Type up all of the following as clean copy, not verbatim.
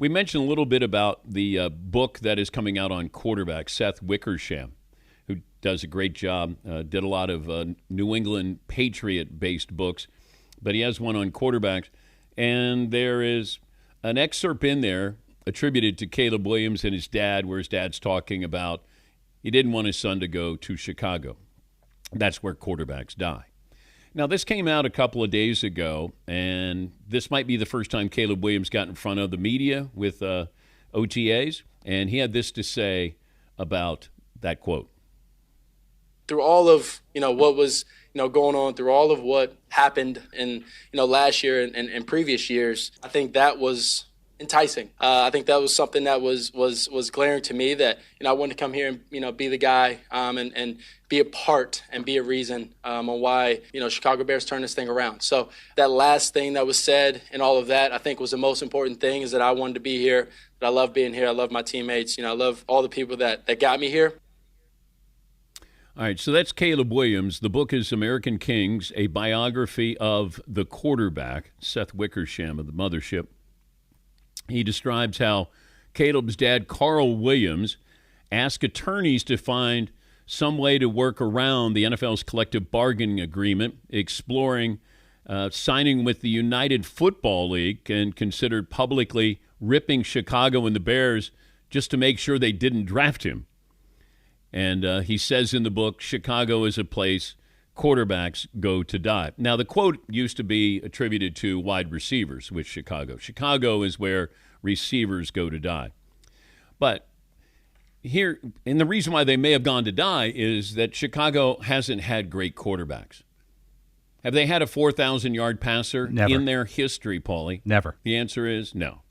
We mentioned a little bit about the book that is coming out on quarterback, Seth Wickersham, who does a great job, did a lot of New England Patriot-based books, but he has one on quarterbacks. And there is an excerpt in there attributed to Caleb Williams and his dad, where his dad's talking about he didn't want his son to go to Chicago. That's where quarterbacks die. Now, this came out a couple of days ago, and this might be the first time Caleb Williams got in front of the media with OTAs, and he had this to say about that quote. Through all of, what was, going on, through all of what happened in, last year and previous years, I think that was enticing. I think that was something that was glaring to me, that, I wanted to come here and, be the guy and be a part and be a reason on why, Chicago Bears turned this thing around. So that last thing that was said and all of that, I think was the most important thing, is that I wanted to be here, that I love being here. I love my teammates. I love all the people that got me here. All right, so that's Caleb Williams. The book is American Kings, a biography of the quarterback, Seth Wickersham of the Mothership. He describes how Caleb's dad, Carl Williams, asked attorneys to find some way to work around the NFL's collective bargaining agreement, exploring signing with the United Football League, and considered publicly ripping Chicago and the Bears just to make sure they didn't draft him. And he says in the book, Chicago is a place quarterbacks go to die. Now, the quote used to be attributed to wide receivers with Chicago. Chicago is where receivers go to die. But here, and the reason why they may have gone to die is that Chicago hasn't had great quarterbacks. Have they had a 4,000-yard passer in their history, Paulie? Never. The answer is no.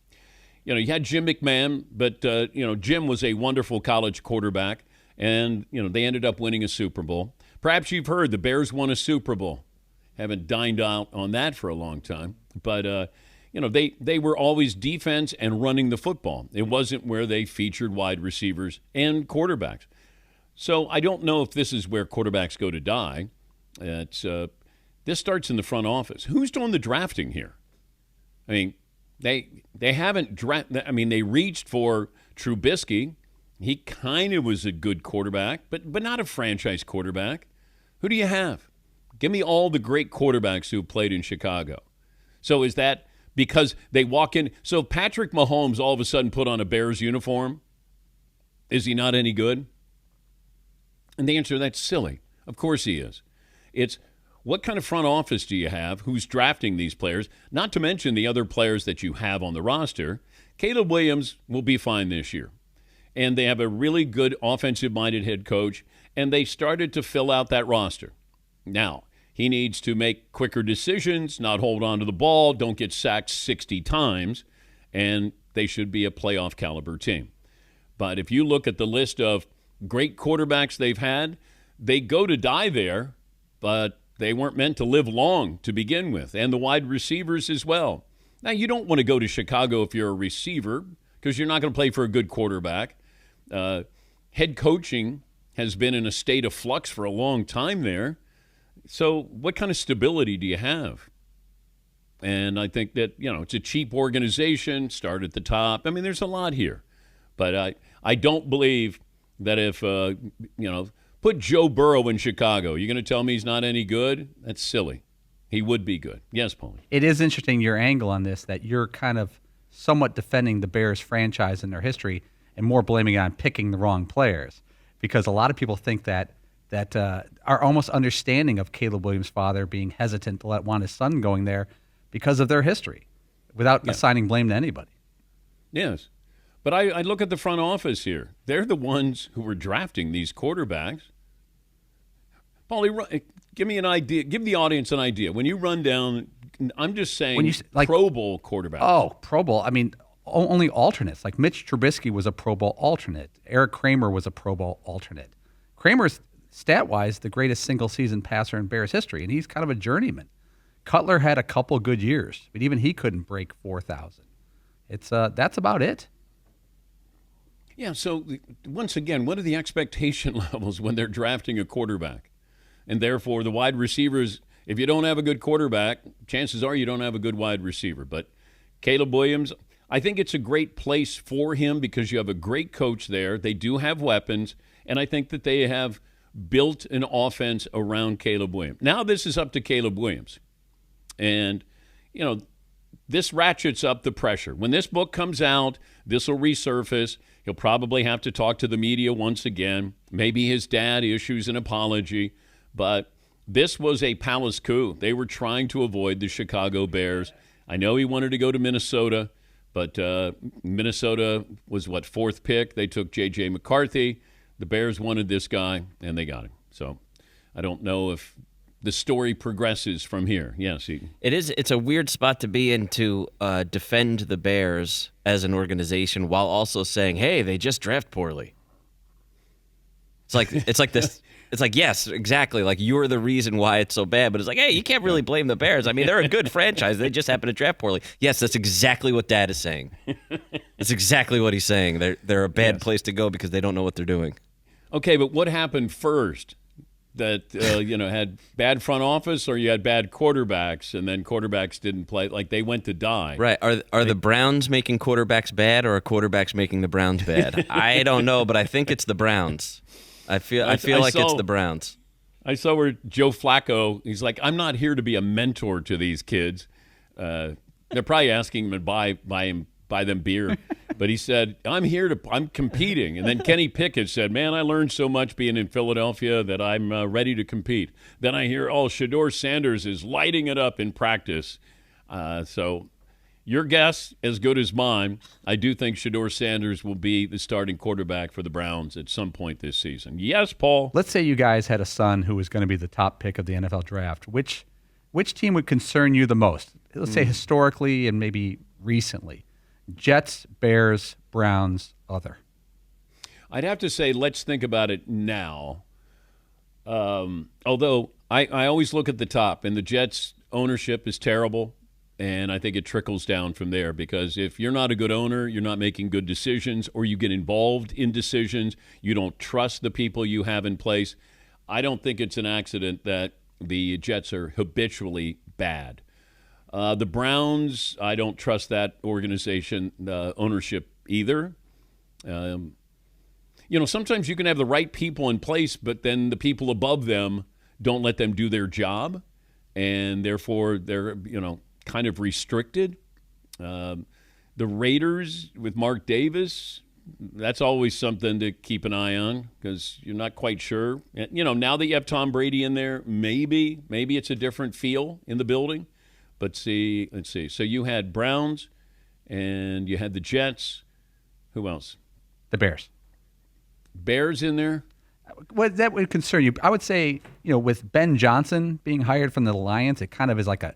You had Jim McMahon, but, Jim was a wonderful college quarterback, and, they ended up winning a Super Bowl. Perhaps you've heard the Bears won a Super Bowl. Haven't dined out on that for a long time. But, they were always defense and running the football. It wasn't where they featured wide receivers and quarterbacks. So I don't know if this is where quarterbacks go to die. This starts in the front office. Who's doing the drafting here? I mean, they haven't drafted. I mean, they reached for Trubisky. He kind of was a good quarterback, but not a franchise quarterback. Who do you have? Give me all the great quarterbacks who played in Chicago. So is that because they walk in? So Patrick Mahomes all of a sudden put on a Bears uniform. Is he not any good? And the answer, that's silly. Of course he is. It's what kind of front office do you have? Who's drafting these players? Not to mention the other players that you have on the roster. Caleb Williams will be fine this year. And they have a really good offensive-minded head coach, and they started to fill out that roster. Now, he needs to make quicker decisions, not hold on to the ball, don't get sacked 60 times, and they should be a playoff caliber team. But if you look at the list of great quarterbacks they've had, they go to die there, but they weren't meant to live long to begin with, and the wide receivers as well. Now, you don't want to go to Chicago if you're a receiver because you're not going to play for a good quarterback. Head coaching has been in a state of flux for a long time there. So what kind of stability do you have? And I think that, it's a cheap organization, start at the top. I mean, there's a lot here. But I don't believe that if, put Joe Burrow in Chicago, you're going to tell me he's not any good? That's silly. He would be good. Yes, Paulie. It is interesting, your angle on this, that you're kind of somewhat defending the Bears franchise and their history and more blaming it on picking the wrong players, because a lot of people think that are almost understanding of Caleb Williams' father being hesitant to want his son going there because of their history without assigning blame to anybody. Yes. But I look at the front office here. They're the ones who were drafting these quarterbacks. Paulie, give me an idea. Give the audience an idea. When you run down, I'm just saying Pro Bowl quarterbacks. Oh, Pro Bowl. I mean, only alternates. Like Mitch Trubisky was a Pro Bowl alternate. Eric Kramer was a Pro Bowl alternate. Kramer's, stat-wise, the greatest single-season passer in Bears history, and he's kind of a journeyman. Cutler had a couple good years, but even he couldn't break 4,000. That's about it. Yeah, so once again, what are the expectation levels when they're drafting a quarterback? And therefore, the wide receivers, if you don't have a good quarterback, chances are you don't have a good wide receiver. But Caleb Williams, I think it's a great place for him because you have a great coach there. They do have weapons, and I think that they have built an offense around Caleb Williams. Now this is up to Caleb Williams. And, this ratchets up the pressure. When this book comes out, this will resurface. He'll probably have to talk to the media once again. Maybe his dad issues an apology. But this was a palace coup. They were trying to avoid the Chicago Bears. I know he wanted to go to Minnesota, but Minnesota was, fourth pick? They took J.J. McCarthy. The Bears wanted this guy, and they got him. So I don't know if the story progresses from here. Yes, Eaton. It's a weird spot to be in to defend the Bears as an organization while also saying, hey, they just draft poorly. It's like this. It's like, yes, exactly. Like, you're the reason why it's so bad. But it's like, hey, you can't really blame the Bears. I mean, they're a good franchise. They just happen to draft poorly. Yes, that's exactly what Dad is saying. That's exactly what he's saying. They're a bad place to go because they don't know what they're doing. Okay, but what happened first? That had bad front office, or you had bad quarterbacks, and then quarterbacks didn't play, like they went to die. Right? Are the Browns making quarterbacks bad, or are quarterbacks making the Browns bad? I don't know, but I think it's the Browns. I feel like it's the Browns. I saw where Joe Flacco, he's like, I'm not here to be a mentor to these kids. They're probably asking him to buy them beer. But he said, I'm competing. And then Kenny Pickett said, man, I learned so much being in Philadelphia that I'm ready to compete. Then I hear, Shedeur Sanders is lighting it up in practice. So your guess, as good as mine, I do think Shedeur Sanders will be the starting quarterback for the Browns at some point this season. Yes, Paul? Let's say you guys had a son who was going to be the top pick of the NFL draft. Which team would concern you the most? Let's say historically and maybe recently. Jets, Bears, Browns, other. I'd have to say let's think about it now. Although I always look at the top, and the Jets' ownership is terrible, and I think it trickles down from there because if you're not a good owner, you're not making good decisions, or you get involved in decisions, you don't trust the people you have in place. I don't think it's an accident that the Jets are habitually bad. The Browns, I don't trust that organization, ownership either. Sometimes you can have the right people in place, but then the people above them don't let them do their job, and therefore they're, kind of restricted. The Raiders with Mark Davis, that's always something to keep an eye on because you're not quite sure. Now that you have Tom Brady in there, maybe it's a different feel in the building. But let's see. So you had Browns, and you had the Jets. Who else? The Bears. Bears in there? What that would concern you? I would say, with Ben Johnson being hired from the Lions, it kind of is like a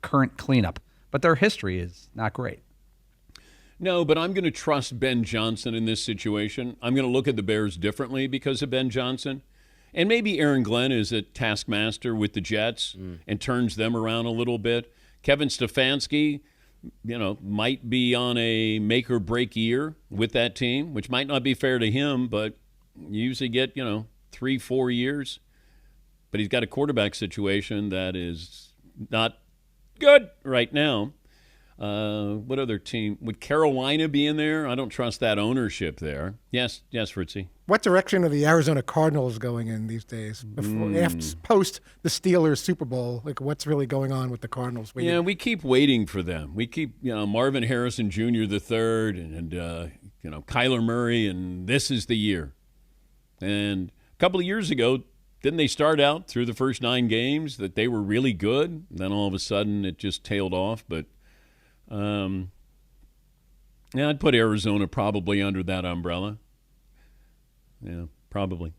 current cleanup. But their history is not great. No, but I'm going to trust Ben Johnson in this situation. I'm going to look at the Bears differently because of Ben Johnson. And maybe Aaron Glenn is a taskmaster with the Jets and turns them around a little bit. Kevin Stefanski, might be on a make-or-break year with that team, which might not be fair to him, but you usually get, 3-4 years. But he's got a quarterback situation that is not good right now. What other team? Would Carolina be in there? I don't trust that ownership there. Yes, Fritzy. What direction are the Arizona Cardinals going in these days? Post the Steelers Super Bowl, like what's really going on with the Cardinals? We keep waiting for them. We keep, Marvin Harrison Jr. the third, and Kyler Murray, and this is the year. And a couple of years ago, didn't they start out through the first 9 games that they were really good? And then all of a sudden it just tailed off. But I'd put Arizona probably under that umbrella. Yeah, probably.